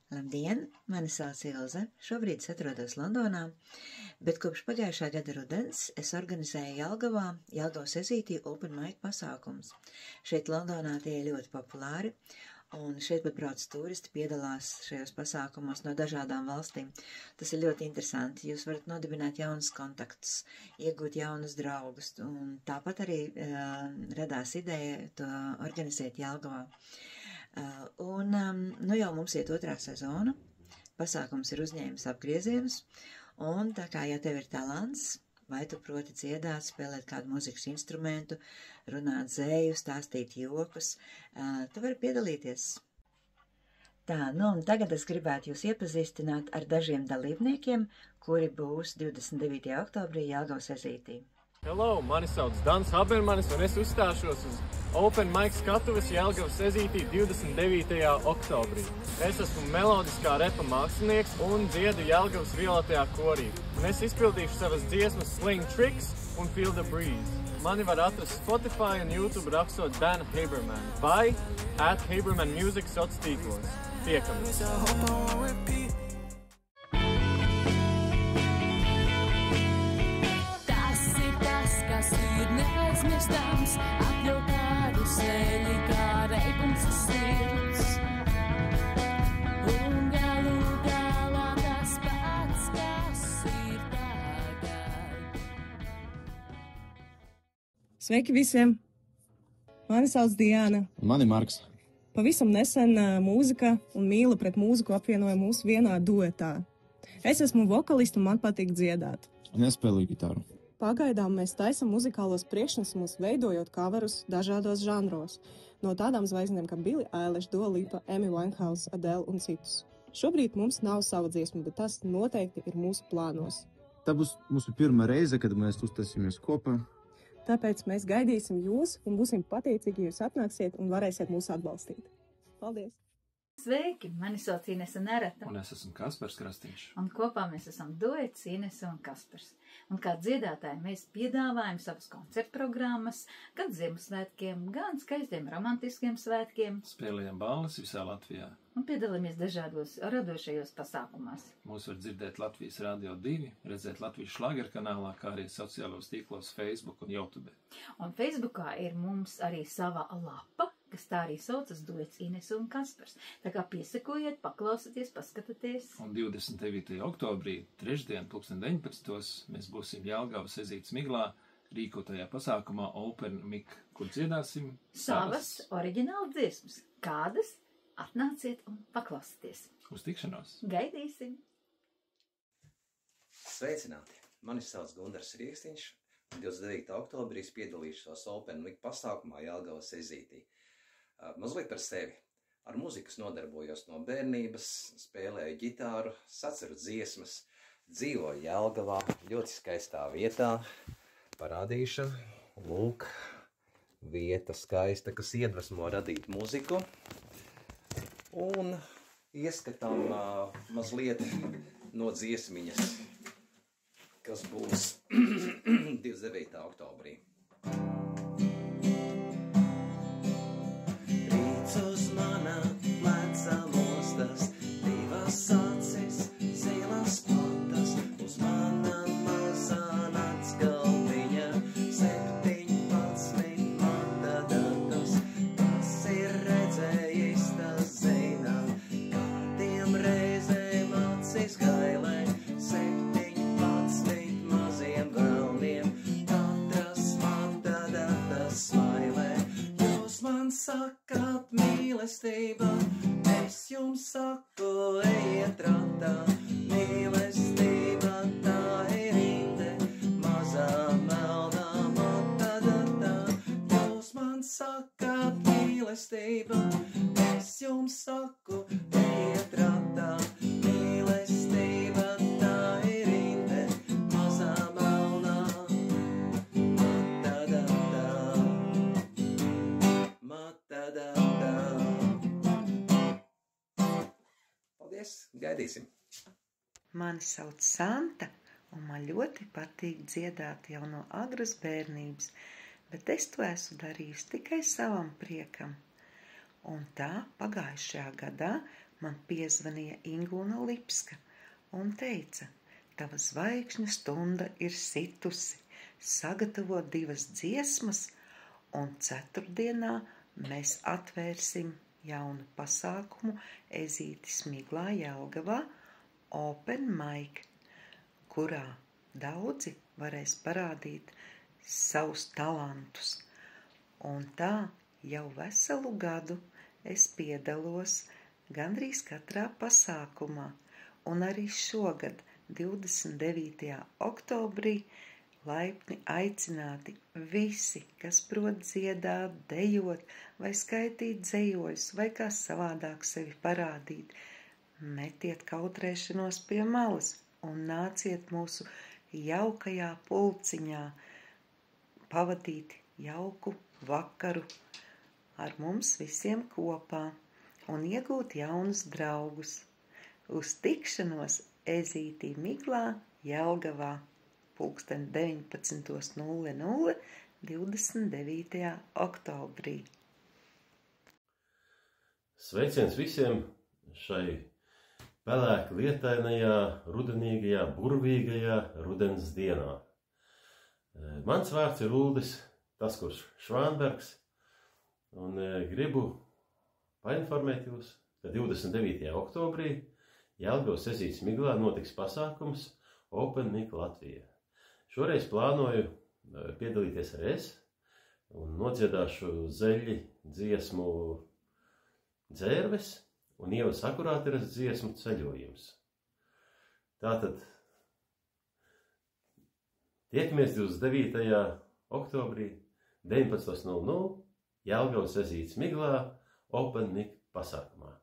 Labdien, mani sauc Ilze, šobrīd es atrodos Londonā, bet kopš pagājušā gada rudens es organizēju Jelgavas ezītī open mic pasākums. Šeit Londonā tie ir ļoti populāri, un šeit pat brauc turisti, piedalās šajos pasākumos no dažādām valstīm. Tas ir ļoti interesanti, jūs varat nodibināt jaunus kontaktus, iegūt jaunus draugus, un tāpat arī radās ideja to organizēt Jelgavā. Nu jau mums iet otrā sezona, pasākums ir uzņēmis apgriezienus, un tā kā, ja tev ir talants, vai tu proti dziedāt, spēlēt kādu mūzikas instrumentu, runāt dzēju, stāstīt jokus, tu vari piedalīties. Tā, un tagad es gribētu jūs iepazīstināt ar dažiem dalībniekiem, kuri būs 29. oktobrī Jelgavas ezītī. Hello, mani sauc Dans Habermanis, un es uzstāšos uz Open Mic skatuves Jelgavas ezītī 29. oktobrī. Es esmu melodiskā repa mākslinieks un dziedu Jelgavas violetajā korī. Un es izpildīšu savas dziesmas Sling Tricks un Feel the Breeze. Mani var atrast Spotify un YouTube rakstot Dan Haberman vai @Haberman Music soc tīklos. Tiekamies! Kas ir neaizmirstams, atļauj kādu sēļi, kā reibums ir sirds. Un galu galā tas pats, kas ir tagad. Sveiki visiem! Mani sauc Diana. Mani Marks. Pavisam nesen mūzika un mīla pret mūziku apvienoja mūs vienā duetā. Es esmu vokalists un man patīk dziedāt. Un es spēlēju gitāru. Pagaidām mēs taisam muzikālos priekšnesumus, veidojot coverus dažādos žanros, no tādām zvaigznēm kā Billie Eilish, Dua Lipa, Amy Winehouse, Adele un citus. Šobrīd mums nav sava dziesma, bet tas noteikti ir mūsu plānos. Tā būs mūsu pirmā reize, kad mēs uztaisīsimies kopā. Tāpēc mēs gaidīsim jūs un būsim pateicīgi, ja jūs atnāksiet un varēsiet mūs atbalstīt. Paldies! Sveiki, mani sauc Inese Nereta. Un es esmu Kaspars Krastīņš. Un kopā mēs esam duets Inese un Kaspars. Un kā dziedātāji mēs piedāvājam savas koncertprogrammas gan Ziemassvētkiem, gan skaistiem romantiskiem svētkiem. Spēlējam balles visā Latvijā. Un piedalāmies dažādos radošajos pasākumās. Mūs var dzirdēt Latvijas Radio 2, redzēt Latvijas šlageru kanālā, kā arī sociālos tīklos Facebook un YouTube. Un Facebookā ir mums arī sava lapa, kas tā arī saucas duets Inese un Kaspars. Tā kā piesakojiet, paklausieties, paskatieties. Un 29. oktobrī, trešdien, 19. mēs būsim Jelgavas ezītes Miglā, rīkotajā pasākumā Open Mic, kur dziedāsim savas oriģināla dziesmas. Kādas? Atnāciet un paklausieties. Uz tikšanos! Gaidīsim! Sveicināti! Mani sauc Gundars Rieksniņš, un 29. oktobrī piedalīšos Open Mic pasākumā Jelgavas ezītī. Mazliet par sevi. Ar mūzikas nodarbojos no bērnības, spēlēju ģitāru, saceru dziesmas, dzīvoju Jelgavā, ļoti skaistā vietā. Parādīšu, lūk, vieta skaista, kas iedvesmo radīt mūziku. Un ieskatām mazliet no dziesmiņas, kas būs 29. oktobrī. Rīts uz mana pleca mostas, divas acis, zilas potas, uz mana mazā natskalpiņa, 17 matadatas, kas ir redzējis, tas zina, kādiem reizēm acis gailē, 17 maziem vēlniem, katras matadatas smailē. Jūs man sakāt mīlestība, es jums saku, ejiet ratā, mīlestība tā ir inde, mazā melnā matadatā. Jūs man sakāt mīlestība, es jums saku, ejiet ratā, mīlestība tā ir inde, mazā melnā matadatā. Paldies, gaidīsim! Mani sauc Santa, un man ļoti patīk dziedāt jau no agras bērnības, bet es to esmu darījusi tikai savam priekam. Un tā pagājušajā gadā man piezvanīja Ingūna Lipska un teica, tava zvaigžņu stunda ir situsi, sagatavo 2 dziesmas, un ceturtdienā mēs atvērsim jaunu pasākumu Ezītis Miglā Jelgavā Open Mic, kurā daudzi varēs parādīt savus talantus. Un tā jau veselu gadu es piedalos gandrīz katrā pasākumā, un arī šogad 29. oktobrī laipni aicināti visi, kas prot dziedāt, dejot vai skaitīt dzejoļus vai kā savādāk sevi parādīt. Metiet kautrēšanos pie malas un nāciet mūsu jaukajā pulciņā pavadīt jauku vakaru ar mums visiem kopā un iegūt jaunus draugus. Uz tikšanos Ezītī Miglā Jelgavā 19:00 29. oktobrī. Sveiciens visiem šai pelēk lietainajā, rudenīgajā, burvīgajā rudens dienā. Mans vārds ir Uldis Taskurs Švānbergs, un gribu painformēt jūs, ka 29. oktobrī Jelgavas Ezītes Miglā notiks pasākums Open Mic Latvija. Šoreiz plānoju piedalīties arī es un nodziedāšu zeļi dziesmu Dzērves un Ievas Akurāteres dziesmu Ceļojums. Tātad tiekamies 29. oktobrī 19:00 Jelgavas Ezītes Miglā Open Mic pasākumā.